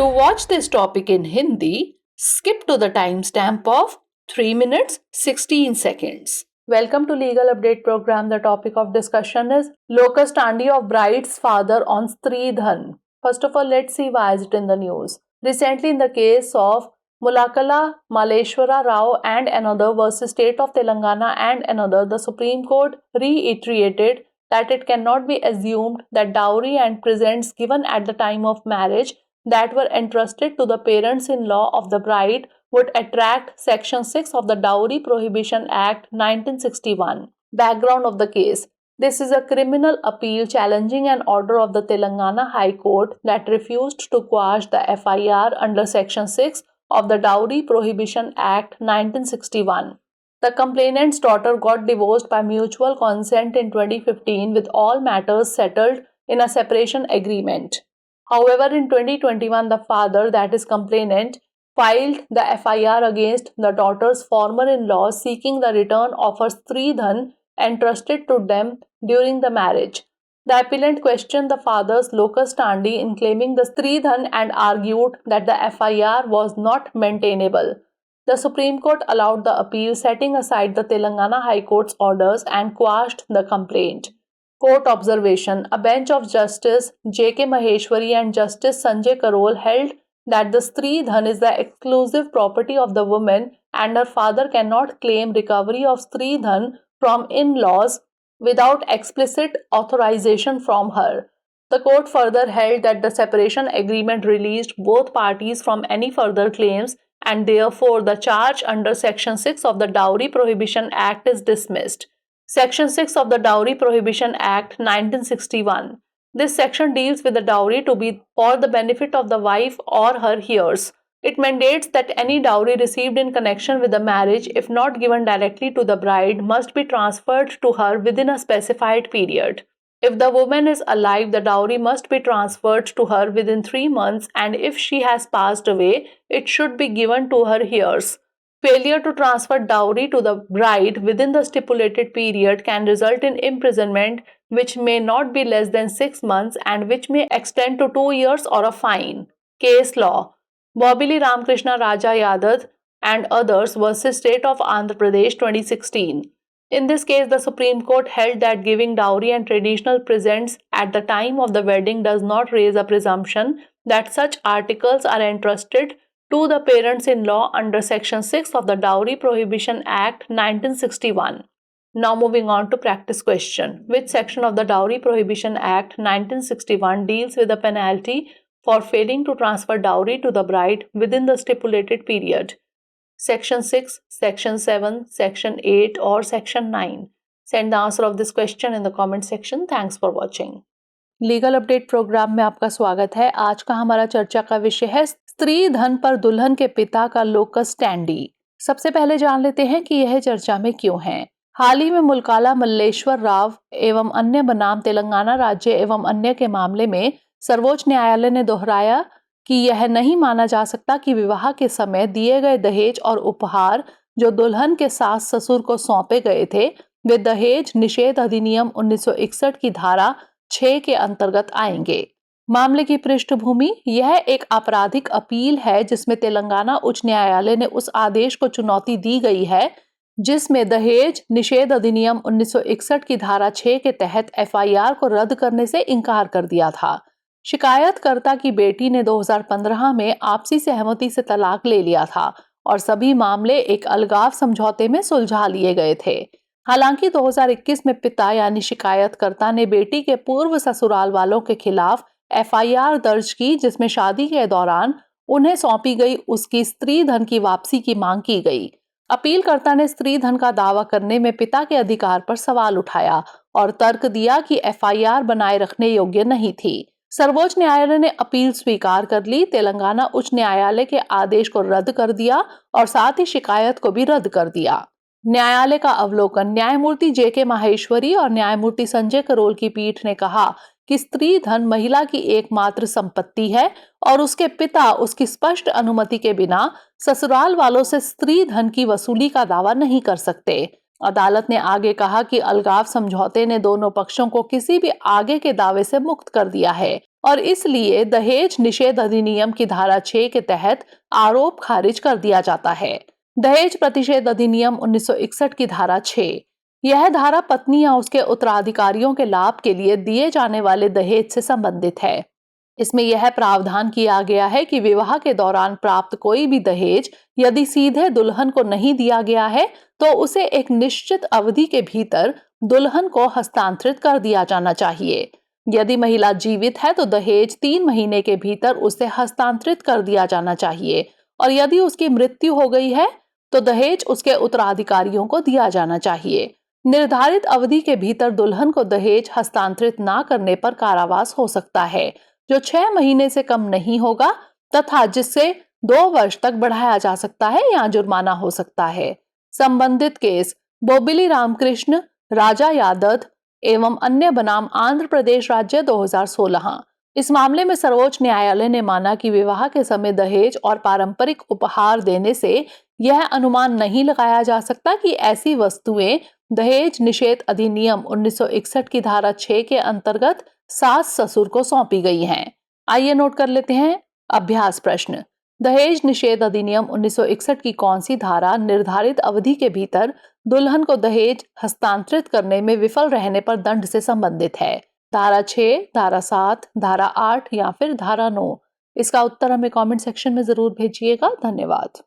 To watch this topic in Hindi, skip to the timestamp of 3 minutes 16 seconds. Welcome to Legal Update program. The topic of discussion is locus standi of bride's father on Stridhan. First of all, let's see why is it in the news. Recently, in the case of Mulakala Maleshwara Rao and another versus State of Telangana and another, the Supreme Court reiterated that it cannot be assumed that dowry and presents given at the time of marriage that were entrusted to the parents-in-law of the bride would attract Section 6 of the Dowry Prohibition Act 1961. Background of the case. This is a criminal appeal challenging an order of the Telangana High Court that refused to quash the FIR under Section 6 of the Dowry Prohibition Act 1961. The complainant's daughter got divorced by mutual consent in 2015 with all matters settled in a separation agreement. However, in 2021, the father, that is complainant, filed the FIR against the daughter's former-in-law seeking the return of her Stridhan entrusted to them during the marriage. The appellant questioned the father's locus standi in claiming the Stridhan and argued that the FIR was not maintainable. The Supreme Court allowed the appeal, setting aside the Telangana High Court's orders and quashed the complaint. Court observation. A bench of Justice J.K. Maheshwari and Justice Sanjay Karol held that the Stridhan is the exclusive property of the woman and her father cannot claim recovery of Stridhan from in-laws without explicit authorization from her. The court further held that the separation agreement released both parties from any further claims and therefore the charge under Section 6 of the Dowry Prohibition Act is dismissed. Section 6 of the Dowry Prohibition Act 1961. This section deals with the dowry to be for the benefit of the wife or her heirs. It mandates that any dowry received in connection with the marriage, if not given directly to the bride, must be transferred to her within a specified period. If the woman is alive, the dowry must be transferred to her within 3 months, and if she has passed away, it should be given to her heirs. Failure to transfer dowry to the bride within the stipulated period can result in imprisonment, which may not be less than 6 months and which may extend to 2 years or a fine. Case law. Bobili Ramakrishna Raja Yadav and others versus State of Andhra Pradesh 2016. In this case, the Supreme Court held that giving dowry and traditional presents at the time of the wedding does not raise a presumption that such articles are entrusted to the parents-in-law under Section 6 of the Dowry Prohibition Act 1961. Now moving on to practice question. Which section of the Dowry Prohibition Act 1961 deals with a penalty for failing to transfer dowry to the bride within the stipulated period? Section 6, Section 7, Section 8 or Section 9? Send the answer of this question in the comment section. Thanks for watching. Legal update programme में आपका स्वागत है। आज का हमारा चर्चा का विषय है स्त्रीधन पर दुल्हन के पिता का लोकस स्टैंडी। सबसे पहले जान लेते हैं कि यह चर्चा में क्यों है। हाल ही में मुलकाला मल्लेश्वर राव एवं अन्य बनाम तेलंगाना राज्य एवं अन्य के मामले में सर्वोच्च न्यायालय ने दोहराया कि यह नहीं माना जा सकता कि विवाह के समय दिए गए दहेज और उपहार जो दुल्हन के सास ससुर को सौंपे गए थे वे दहेज निषेध अधिनियम 1961 की धारा 6 के अंतर्गत आएंगे। मामले की पृष्ठभूमि यह एक आपराधिक अपील है जिसमें तेलंगाना उच्च न्यायालय ने उस आदेश को चुनौती दी गई है जिसमें दहेज निषेध अधिनियम 1961 की धारा 6 के तहत FIR को रद्द करने से इनकार कर दिया था। शिकायतकर्ता की बेटी ने 2015 में आपसी सहमति से तलाक ले लिया था और सभी मामले एक अलगाव समझौते में सुलझा लिए गए थे। हालांकि 2021 में पिता यानी शिकायतकर्ता ने बेटी के पूर्व ससुराल वालों के खिलाफ FIR दर्ज की जिसमें शादी के दौरान उन्हें सौंपी गई उसकी स्त्री धन की वापसी की मांग की गई। अपीलकर्ता ने स्त्री धन का दावा करने में पिता के अधिकार पर सवाल उठाया और तर्क दिया कि FIR बनाए रखने योग्य नहीं थी। सर्वोच्च न्यायालय ने अपील स्वीकार कर ली। तेलंगाना उच्च न्यायालय के आदेश को रद्द कर दिया और साथ ही शिकायत को भी रद्द कर दिया। न्यायालय का अवलोकन। न्यायमूर्ति JK माहेश्वरी और न्यायमूर्ति संजय करोल की पीठ ने कहा कि स्त्री धन महिला की एकमात्र संपत्ति है और उसके पिता उसकी स्पष्ट अनुमति के बिना ससुराल वालों से स्त्री धन की वसूली का दावा नहीं कर सकते। अदालत ने आगे कहा कि अलगाव समझौते ने दोनों पक्षों को किसी भी आगे के दावे से मुक्त कर दिया है और इसलिए दहेज निषेध अधिनियम की धारा 6 के तहत आरोप खारिज कर दिया जाता है। दहेज प्रतिषेध अधिनियम 1961 की धारा 6, यह धारा पत्नी या उसके उत्तराधिकारियों के लाभ के लिए दिए जाने वाले दहेज से संबंधित है। इसमें यह प्रावधान किया गया है कि विवाह के दौरान प्राप्त कोई भी दहेज यदि सीधे दुल्हन को नहीं दिया गया है तो उसे एक निश्चित अवधि के भीतर दुल्हन को हस्तांतरित कर दिया जाना चाहिए। यदि महिला जीवित है तो दहेज 3 महीने के भीतर उसे हस्तांतरित कर दिया जाना चाहिए और यदि उसकी मृत्यु हो गई है तो दहेज उसके उत्तराधिकारियों को दिया जाना चाहिए। निर्धारित अवधि के भीतर दुल्हन को दहेज हस्तांतरित न करने पर कारावास हो सकता है जो 6 महीने से कम नहीं होगा तथा जिससे 2 वर्ष तक बढ़ाया जा सकता है या जुर्माना हो सकता है। संबंधित केस बोबिली रामकृष्ण, राजा यादव एवं अन्य बनाम आंध्र प्रदेश राज्य 2016। इस मामले में सर्वोच्च न्यायालय ने माना कि विवाह के समय दहेज और पारंपरिक उपहार देने से यह अनुमान नहीं लगाया जा सकता कि ऐसी वस्तुएं दहेज निषेध अधिनियम 1961 की धारा 6 के अंतर्गत सास ससुर को सौंपी गई हैं। आइए नोट कर लेते हैं अभ्यास प्रश्न। दहेज निषेध अधिनियम 1961 की कौन सी धारा निर्धारित अवधि के भीतर दुल्हन को दहेज हस्तांतरित करने में विफल रहने पर दंड से संबंधित है? धारा 6, धारा 7, धारा 8 या फिर धारा 9? इसका उत्तर हमें कमेंट सेक्शन में जरूर भेजिएगा। धन्यवाद।